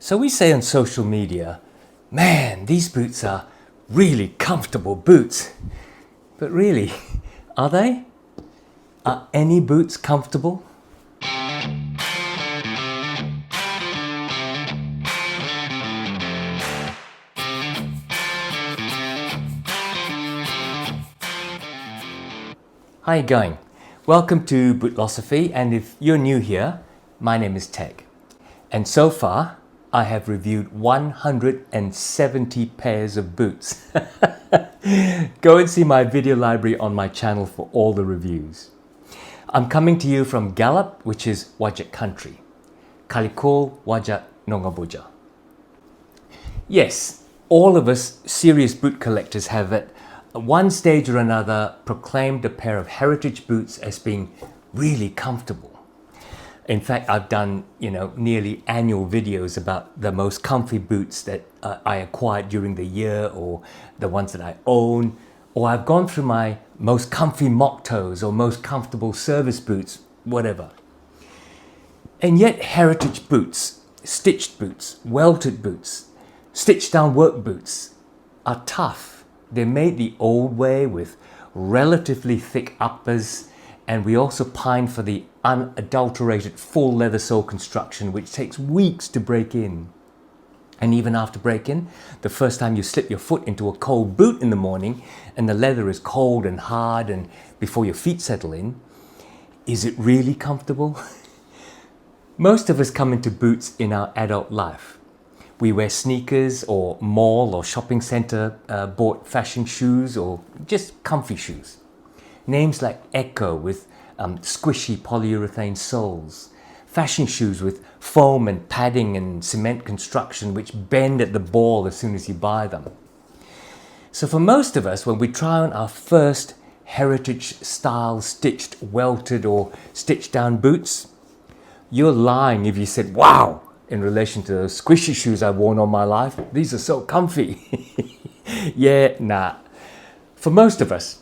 So we say on social media, man, these boots are really comfortable boots. But really, are they? Are any boots comfortable? How are you going? Welcome to Bootlosophy, and if you're new here, my name is Teg. And so far, I have reviewed 170 pairs of boots. Go and see my video library on my channel for all the reviews. I'm coming to you from Gallup, which is Wajak country. Kalikol Wajak Nongabuja. Yes, all of us serious boot collectors have at one stage or another proclaimed a pair of heritage boots as being really comfortable. In fact, I've done, nearly annual videos about the most comfy boots that I acquired during the year, or the ones that I own, or I've gone through my most comfy mock toes or most comfortable service boots, whatever. And yet heritage boots, stitched boots, welted boots, stitched down work boots are tough. They're made the old way with relatively thick uppers, and we also pine for the unadulterated full leather sole construction, which takes weeks to break in. And even after break-in, the first time you slip your foot into a cold boot in the morning and the leather is cold and hard, and before your feet settle in, is it really comfortable? Most of us come into boots in our adult life. We wear sneakers or mall or shopping center bought fashion shoes or just comfy shoes. Names like Echo with squishy polyurethane soles, fashion shoes with foam and padding and cement construction which bend at the ball as soon as you buy them. So for most of us, when we try on our first heritage style stitched, welted or stitched down boots, you're lying if you said, wow, in relation to those squishy shoes I've worn all my life, these are so comfy. Yeah, nah. For most of us,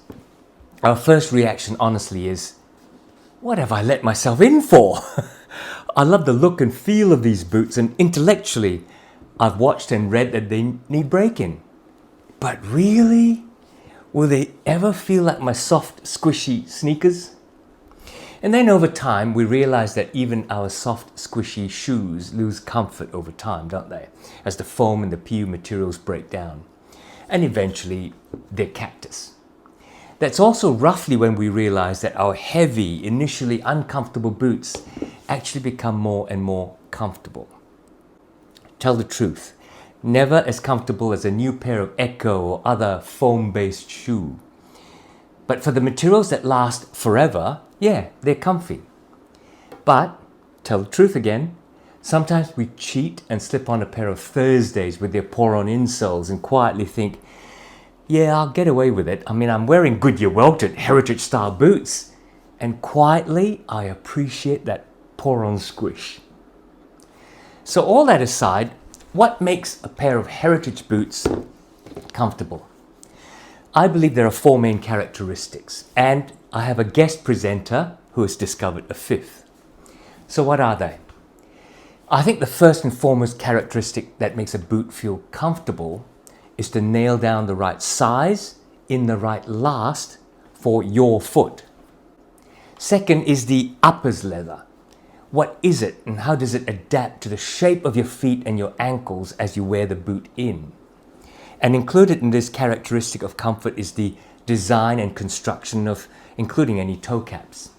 our first reaction honestly is, what have I let myself in for? I love the look and feel of these boots, and intellectually, I've watched and read that they need break-in. But really? Will they ever feel like my soft, squishy sneakers? And then over time, we realize that even our soft, squishy shoes lose comfort over time, don't they? As the foam and the PU materials break down. And eventually, they're cactus. That's also roughly when we realize that our heavy, initially uncomfortable boots actually become more and more comfortable. Tell the truth, never as comfortable as a new pair of Echo or other foam-based shoe. But for the materials that last forever, yeah, they're comfy. But, tell the truth again, sometimes we cheat and slip on a pair of Thursdays with their pour-on insoles and quietly think, yeah, I'll get away with it. I mean, I'm wearing Goodyear Welted heritage style boots. And quietly, I appreciate that pour-on squish. So all that aside, what makes a pair of heritage boots comfortable? I believe there are four main characteristics, and I have a guest presenter who has discovered a fifth. So what are they? I think the first and foremost characteristic that makes a boot feel comfortable is to nail down the right size in the right last for your foot. Second is the uppers leather. What is it and how does it adapt to the shape of your feet and your ankles as you wear the boot in? And included in this characteristic of comfort is the design and construction of including any toe caps.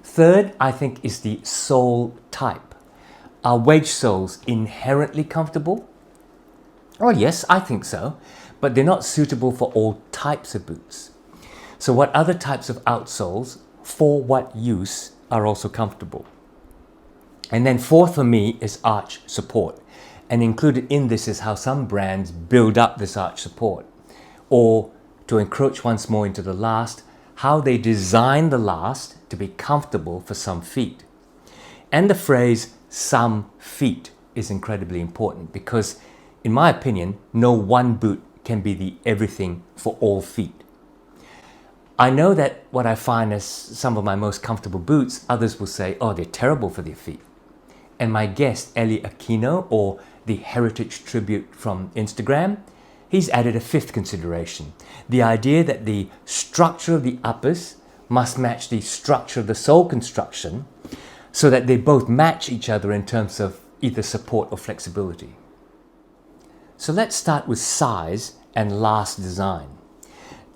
Third, I think, is the sole type. Are wedge soles inherently comfortable? Oh yes, I think so, but they're not suitable for all types of boots. So what other types of outsoles, for what use, are also comfortable? And then fourth for me is arch support. And included in this is how some brands build up this arch support. Or, to encroach once more into the last, how they design the last to be comfortable for some feet. And the phrase, some feet, is incredibly important because, in my opinion, no one boot can be the everything for all feet. I know that what I find as some of my most comfortable boots, others will say, oh, they're terrible for their feet. And my guest, Eli Aquino, or the Heritage Tribute from Instagram, he's added a fifth consideration, the idea that the structure of the uppers must match the structure of the sole construction so that they both match each other in terms of either support or flexibility. So let's start with size and last design.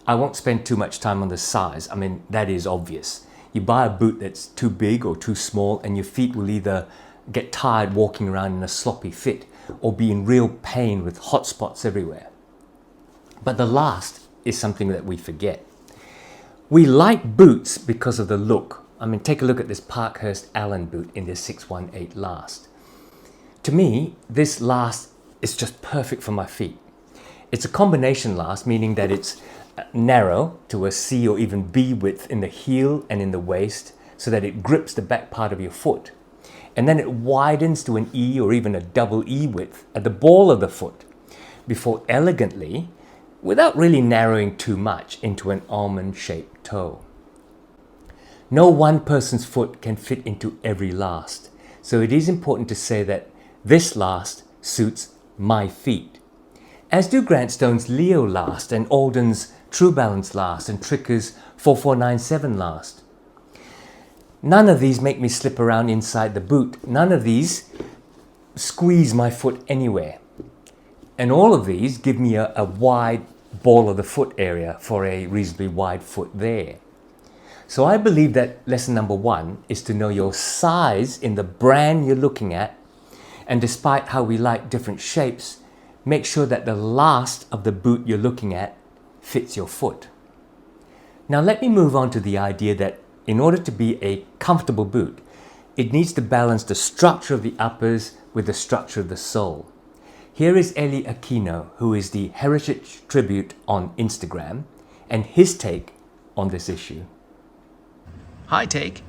I won't spend too much time on the size. I mean, that is obvious. You buy a boot that's too big or too small and your feet will either get tired walking around in a sloppy fit or be in real pain with hot spots everywhere. But the last is something that we forget. We like boots because of the look. I mean, take a look at this Parkhurst Allen boot in this 618 last. To me, this last is just perfect for my feet. It's a combination last, meaning that it's narrow to a C or even B width in the heel and in the waist so that it grips the back part of your foot. And then it widens to an E or even a double E width at the ball of the foot before elegantly, without really narrowing too much, into an almond-shaped toe. No one person's foot can fit into every last, so it is important to say that this last suits my feet, as do Grant Stone's Leo last and Alden's True Balance last and Tricker's 4497 last. None of these make me slip around inside the boot. None of these squeeze my foot anywhere. And all of these give me a wide ball of the foot area for a reasonably wide foot there. So I believe that lesson number one is to know your size in the brand you're looking at, and despite how we like different shapes, make sure that the last of the boot you're looking at fits your foot. Now let me move on to the idea that in order to be a comfortable boot, it needs to balance the structure of the uppers with the structure of the sole. Here is Eli Aquino, who is the Heritage Tribute on Instagram, and his take on this issue. Hi, Take.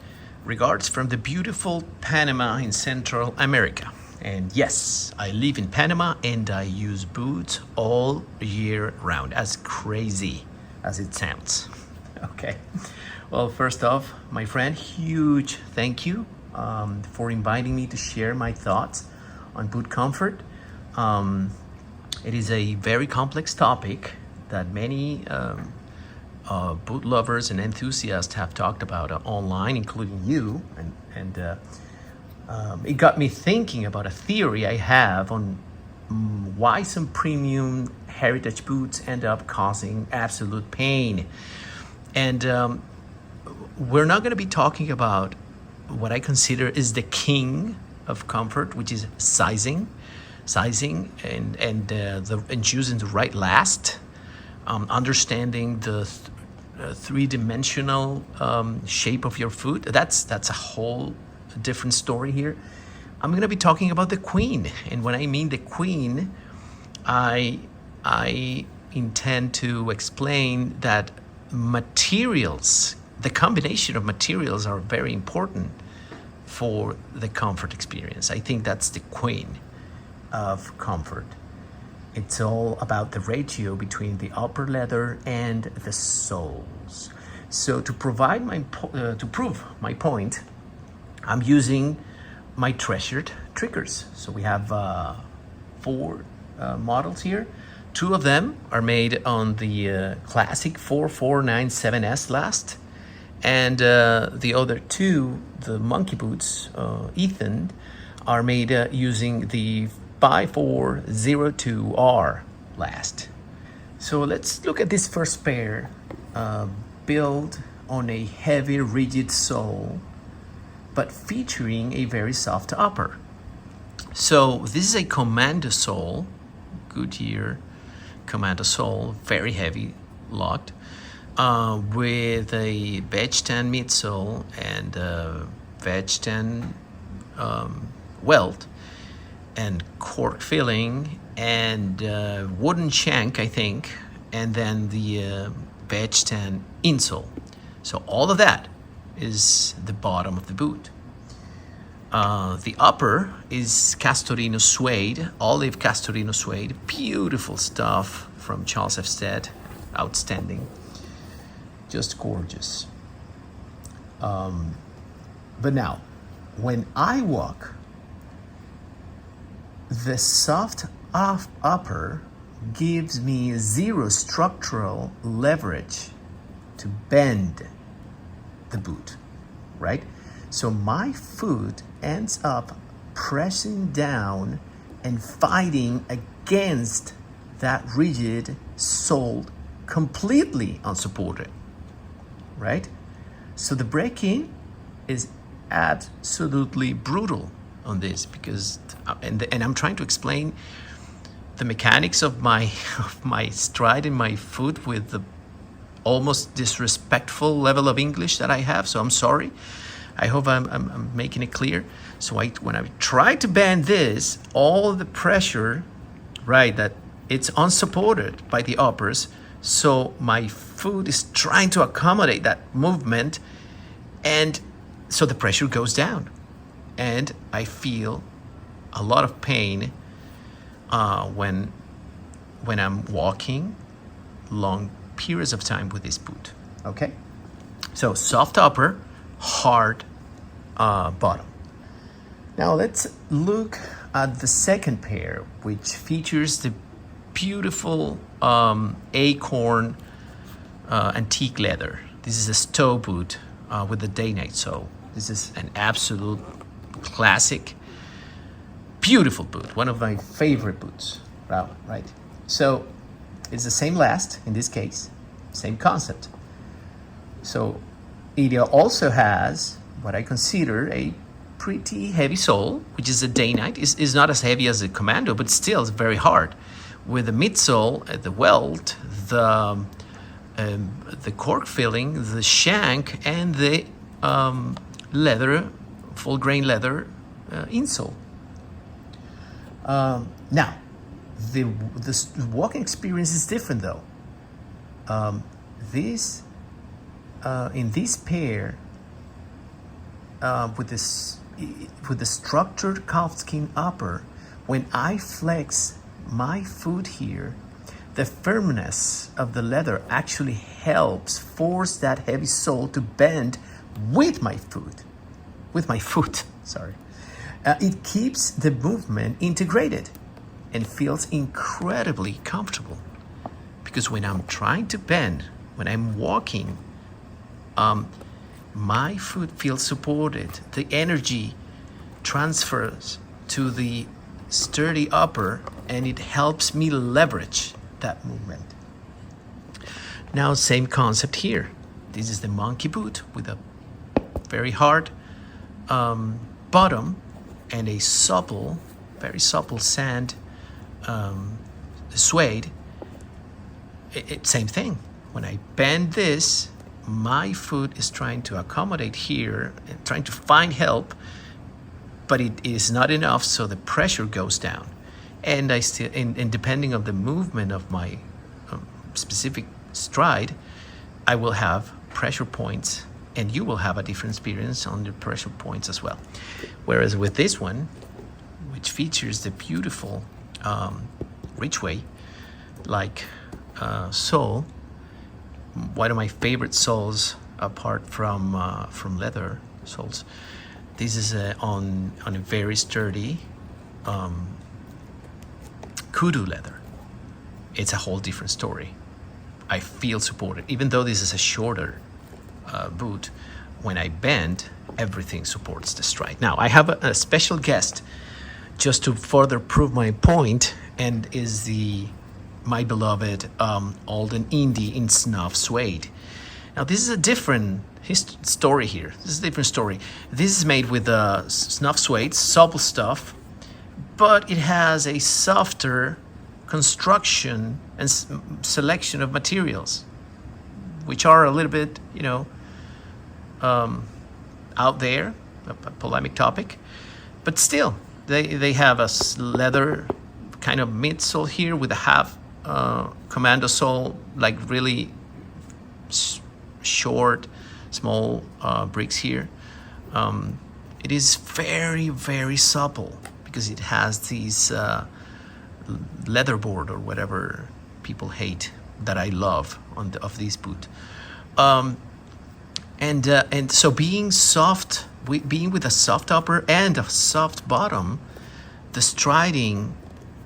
Regards from the beautiful Panama in Central America. And yes, I live in Panama and I use boots all year round, as crazy as it sounds. Okay. Well, first off, my friend, huge thank you for inviting me to share my thoughts on boot comfort. It is a very complex topic that many boot lovers and enthusiasts have talked about online, including you, and it got me thinking about a theory I have on why some premium heritage boots end up causing absolute pain. And we're not going to be talking about what I consider is the king of comfort, which is sizing and choosing the right last, understanding the three-dimensional shape of your foot. That's a whole different story here. I'm going to be talking about the queen, and when I mean the queen, I intend to explain that materials, the combination of materials, are very important for the comfort experience. I think that's the queen of comfort. It's all about the ratio between the upper leather and the soles. So to provide to prove my point, I'm using my treasured triggers. So we have 4 models here. 2 of them are made on the classic 4497S last, and the other 2, the monkey boots, Ethan, are made using the 5402R last. So let's look at this first pair, built on a heavy rigid sole but featuring a very soft upper. So this is a Commando sole, Goodyear Commando sole, very heavy, locked, with a veg tan midsole and veg tan welt and cork filling and wooden shank, I think, and then the veg tan insole. So all of that is the bottom of the boot. The upper is Castorino suede, olive Castorino suede, beautiful stuff from Charles F. Stead, outstanding, just gorgeous. But now, when I walk the soft upper gives me zero structural leverage to bend the boot, right? So my foot ends up pressing down and fighting against that rigid sole, completely unsupported, right? So the break-in is absolutely brutal on this because, and I'm trying to explain the mechanics of my stride and my foot with the almost disrespectful level of English that I have. So I'm sorry. I hope I'm making it clear. So when I try to bend this, all the pressure, right, that it's unsupported by the uppers. So my foot is trying to accommodate that movement, and so the pressure goes down, and I feel a lot of pain when I'm walking long periods of time with this boot. Okay, so soft upper, hard bottom. Now let's look at the second pair, which features the beautiful acorn antique leather. This is a stow boot with the day-night sole. This is an absolute classic, beautiful boot, one of my favorite boots, right? So it's the same last in this case, same concept. So it also has what I consider a pretty heavy sole, which is a day-night. Is not as heavy as a Commando, but still it's very hard. With the midsole, the welt, the cork filling, the shank, and the leather, full grain leather insole. Now, the walking experience is different though. In this pair, with the structured calfskin upper, when I flex my foot here, the firmness of the leather actually helps force that heavy sole to bend with my foot. Sorry. It keeps the movement integrated and feels incredibly comfortable. Because when I'm trying to bend, when I'm walking, my foot feels supported. The energy transfers to the sturdy upper, and it helps me leverage that movement. Now, same concept here. This is the monkey boot with a very hard bottom and a supple, very supple sand suede. Same thing. When I bend this, my foot is trying to accommodate here and trying to find help, but it is not enough, so the pressure goes down. And I still, and depending on the movement of my specific stride, I will have pressure points, and you will have a different experience on the pressure points as well. Whereas with this one, which features the beautiful Ridgeway like sole, one of my favorite soles apart from leather soles. This is on a very sturdy kudu leather. It's a whole different story. I feel supported, even though this is a shorter boot. When I bend, everything supports the stride. Now I have a special guest just to further prove my point, and is my beloved Alden Indy in snuff suede. Now this is a different story here. This is a different story. This is made with snuff suede, supple stuff, but it has a softer construction and selection of materials, which are a little bit, out there, a polemic topic, but still, they have a leather kind of midsole here with a half commando sole, like really short, small bricks here. It is very, very supple because it has these leather board or whatever people hate that I love of this boot. And so being soft, being with a soft upper and a soft bottom, the striding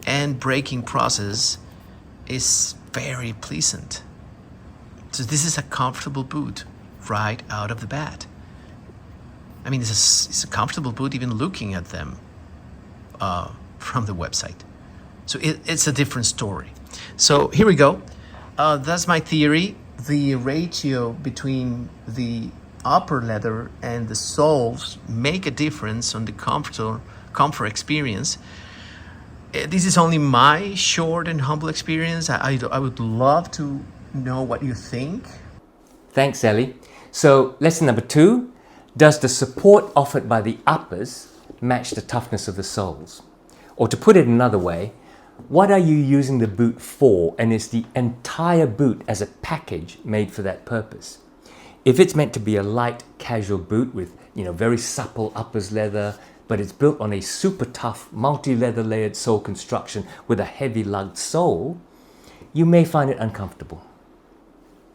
and braking process is very pleasant. So this is a comfortable boot right out of the bat. I mean, it's a comfortable boot even looking at them from the website. So it's a different story. So here we go. That's my theory. The ratio between the upper leather and the soles make a difference on the comfort experience. This is only my short and humble experience. I would love to know what you think. Thanks, Ellie. So, lesson number 2, does the support offered by the uppers match the toughness of the soles? Or to put it another way, what are you using the boot for, and is the entire boot as a package made for that purpose? If it's meant to be a light, casual boot with, very supple uppers leather, but it's built on a super tough, multi-leather layered sole construction with a heavy lugged sole, you may find it uncomfortable.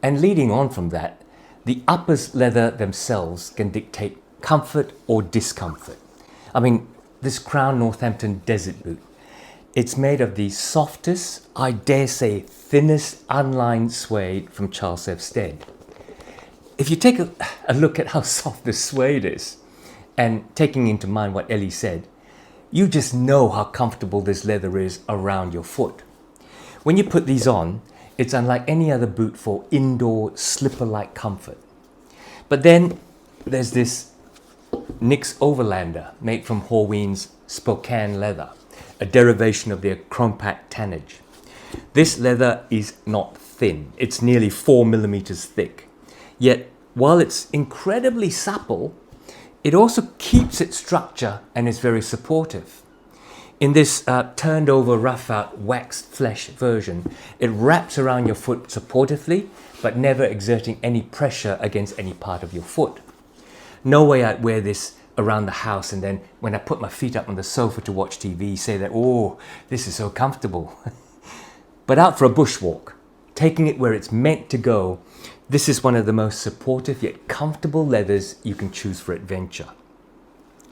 And leading on from that, the uppers leather themselves can dictate comfort or discomfort. I mean, this Crown Northampton Desert boot, it's made of the softest, I dare say thinnest unlined suede from Charles F. Stead. If you take a look at how soft the suede is, and taking into mind what Ellie said, you just know how comfortable this leather is around your foot. When you put these on, it's unlike any other boot for indoor slipper-like comfort. But then there's this Nix Overlander made from Horween's Spokane leather, a derivation of their Chrompact tannage. This leather is not thin, it's nearly 4 millimeters thick. Yet, while it's incredibly supple, it also keeps its structure and is very supportive. In this turned over rough out waxed flesh version, it wraps around your foot supportively, but never exerting any pressure against any part of your foot. No way I'd wear this around the house and then when I put my feet up on the sofa to watch TV, say that, oh, this is so comfortable. But out for a bushwalk, taking it where it's meant to go, this is one of the most supportive yet comfortable leathers you can choose for adventure.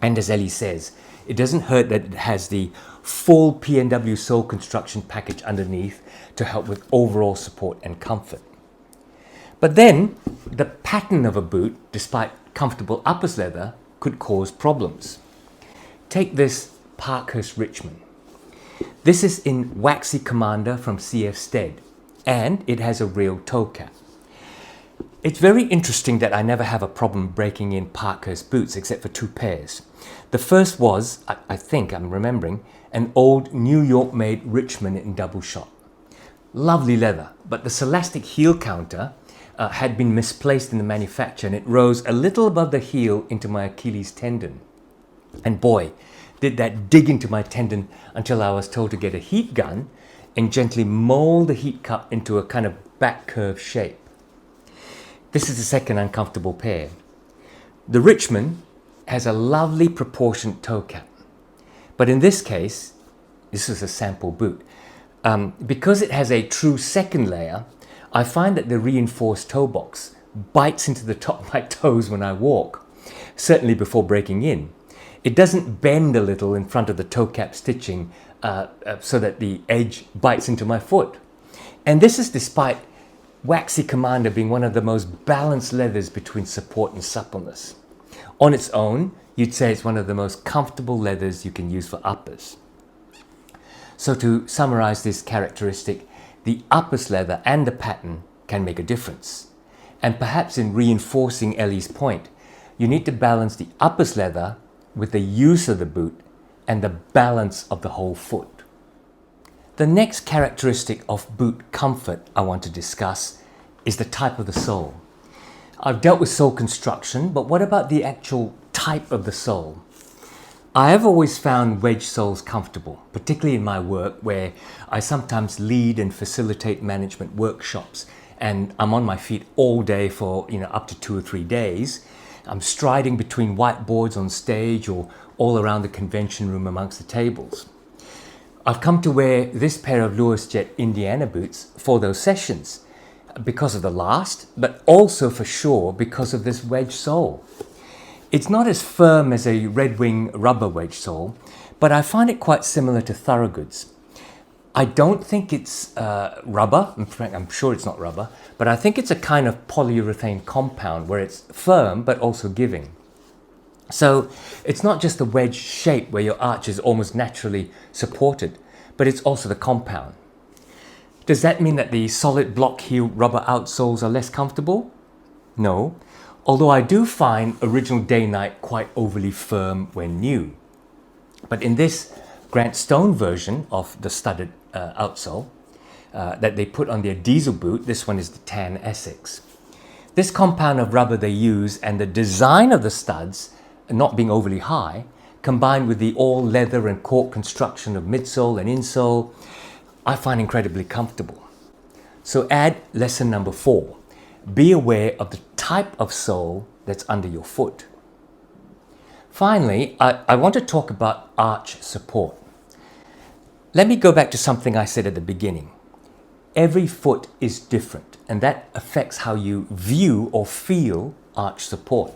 And as Ellie says, it doesn't hurt that it has the full P&W sole construction package underneath to help with overall support and comfort. But then, the pattern of a boot, despite comfortable uppers leather, could cause problems. Take this Parkhurst Richmond. This is in Waxy Commander from CF Stead, and it has a real toe cap. It's very interesting that I never have a problem breaking in Parkhurst boots except for 2 pairs. The first was, I think I'm remembering, an old New York made Richmond in double shot. Lovely leather, but the Celastic heel counter had been misplaced in the manufacture and it rose a little above the heel into my Achilles tendon. And boy, did that dig into my tendon until I was told to get a heat gun and gently mold the heat cup into a kind of back curve shape. This is the second uncomfortable pair. The Richmond has a lovely proportioned toe cap, but in this case, this is a sample boot. Because it has a true second layer, I find that the reinforced toe box bites into the top of my toes when I walk, certainly before breaking in. It doesn't bend a little in front of the toe cap stitching so that the edge bites into my foot. And this is despite Waxy Commander being one of the most balanced leathers between support and suppleness. On its own, you'd say it's one of the most comfortable leathers you can use for uppers. So to summarize this characteristic, the uppers leather and the pattern can make a difference. And perhaps in reinforcing Ellie's point, you need to balance the uppers leather with the use of the boot and the balance of the whole foot. The next characteristic of boot comfort I want to discuss is the type of the sole. I've dealt with sole construction, but what about the actual type of the sole? I have always found wedge soles comfortable, particularly in my work where I sometimes lead and facilitate management workshops and I'm on my feet all day for up to 2 or 3 days. I'm striding between whiteboards on stage or all around the convention room amongst the tables. I've come to wear this pair of Lewis Jet Indiana boots for those sessions because of the last, but also for sure because of this wedge sole. It's not as firm as a Red Wing rubber wedge sole, but I find it quite similar to Thorogoods. I don't think it's rubber. In fact, I'm sure it's not rubber, but I think it's a kind of polyurethane compound where it's firm but also giving. So it's not just the wedge shape where your arch is almost naturally supported, but it's also the compound. Does that mean that the solid block heel rubber outsoles are less comfortable? No, although I do find original Day-Night quite overly firm when new. But in this Grant Stone version of the studded outsole that they put on their diesel boot, this one is the Tan Essex. This compound of rubber they use and the design of the studs not being overly high, combined with the all leather and cork construction of midsole and insole, I find incredibly comfortable. So add lesson number 4. Be aware of the type of sole that's under your foot. Finally, I want to talk about arch support. Let me go back to something I said at the beginning. Every foot is different, and that affects how you view or feel arch support.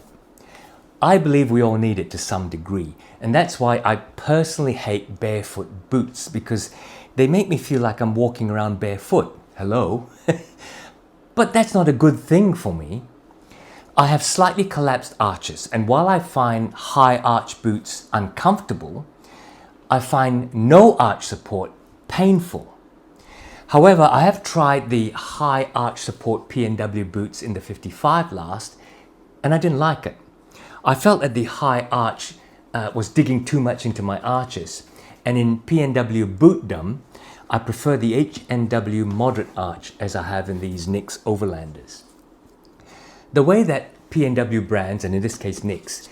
I believe we all need it to some degree, and that's why I personally hate barefoot boots, because they make me feel like I'm walking around barefoot. Hello? But that's not a good thing for me. I have slightly collapsed arches, and while I find high arch boots uncomfortable, I find no arch support painful. However, I have tried the high arch support P&W boots in the 55 last, and I didn't like it. I felt that the high arch was digging too much into my arches, and in P&W bootdom, I prefer the H&W moderate arch as I have in these NYX Overlanders. The way that P&W brands, and in this case NYX,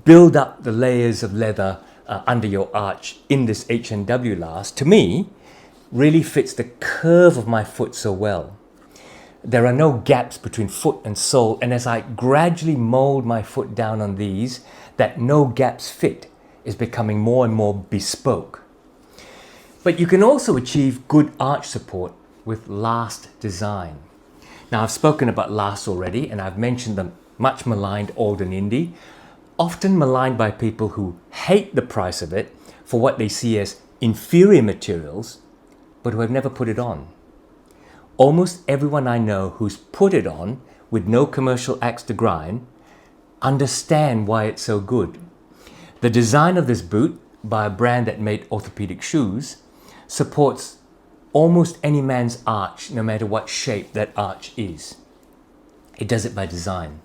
build up the layers of leather under your arch in this H&W last, to me, really fits the curve of my foot so well. There are no gaps between foot and sole, and as I gradually mold my foot down on these, that no gaps fit is becoming more and more bespoke. But you can also achieve good arch support with last design. Now, I've spoken about last already, and I've mentioned the much maligned Alden Indy, often maligned by people who hate the price of it for what they see as inferior materials, but who have never put it on. Almost everyone I know who's put it on with no commercial axe to grind understand why it's so good. The design of this boot, by a brand that made orthopedic shoes, supports almost any man's arch, no matter what shape that arch is. It does it by design.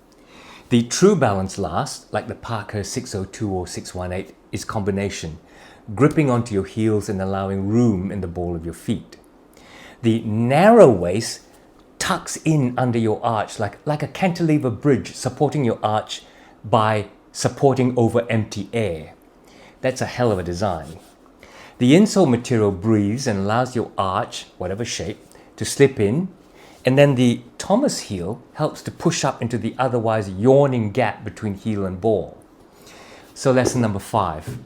The True Balance last, like the Parker 602 or 618, is combination, gripping onto your heels and allowing room in the ball of your feet. The narrow waist tucks in under your arch like a cantilever bridge, supporting your arch by supporting over empty air. That's a hell of a design. The insole material breathes and allows your arch, whatever shape, to slip in, and then the Thomas heel helps to push up into the otherwise yawning gap between heel and ball. So lesson number 5.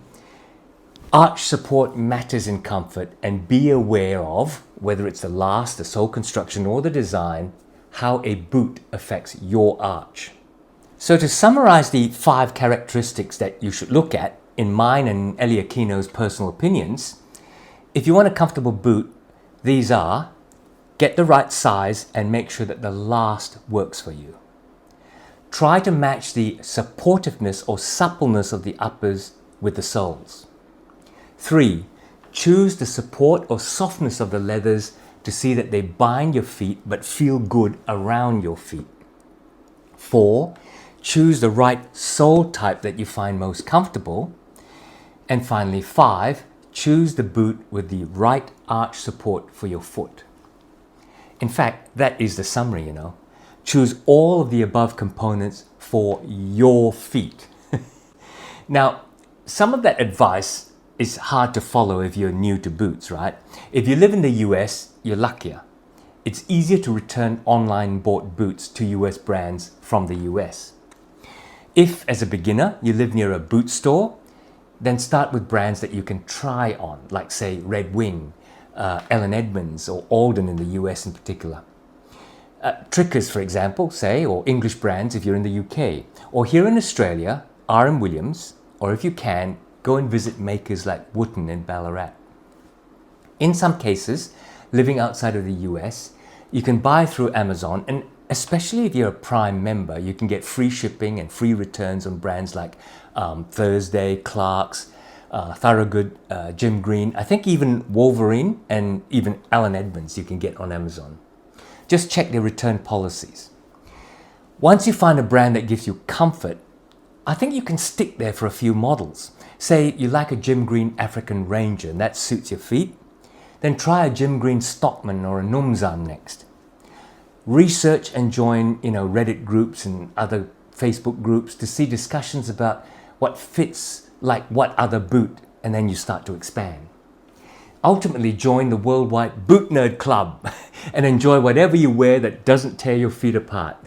Arch support matters in comfort, and be aware of, whether it's the last, the sole construction, or the design, how a boot affects your arch. So to summarize the 5 characteristics that you should look at, in mine and Eli Aquino's personal opinions, if you want a comfortable boot, these are: get the right size and make sure that the last works for you. Try to match the supportiveness or suppleness of the uppers with the soles. 3. Choose the support or softness of the leathers to see that they bind your feet but feel good around your feet. 4. Choose the right sole type that you find most comfortable. And finally, 5. Choose the boot with the right arch support for your foot. In fact, that is the summary, Choose all of the above components for your feet. Now, some of that advice is hard to follow if you're new to boots, right? If you live in the US, you're luckier. It's easier to return online bought boots to US brands from the US. If, as a beginner, you live near a boot store, then start with brands that you can try on, like say Red Wing, Allen Edmonds, or Alden in the US in particular. Trickers, for example, say, or English brands if you're in the UK. Or here in Australia, R.M. Williams, or if you can, go and visit makers like Welted in Ballarat. In some cases, living outside of the US, you can buy through Amazon, and especially if you're a Prime member, you can get free shipping and free returns on brands like Thursday, Clark's, Thorogood, Jim Green. I think even Wolverine and even Alan Edmonds you can get on Amazon. Just check their return policies. Once you find a brand that gives you comfort, I think you can stick there for a few models. Say you like a Jim Green African Ranger and that suits your feet, then try a Jim Green Stockman or a Numzam next. Research and join, Reddit groups and other Facebook groups to see discussions about what fits like what other boot, and then you start to expand. Ultimately, join the worldwide Boot Nerd Club and enjoy whatever you wear that doesn't tear your feet apart.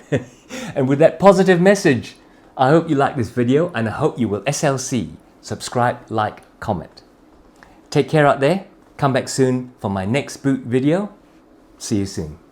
And with that positive message, I hope you like this video, and I hope you will SLC, subscribe, like, comment. Take care out there. Come back soon for my next boot video. See you soon.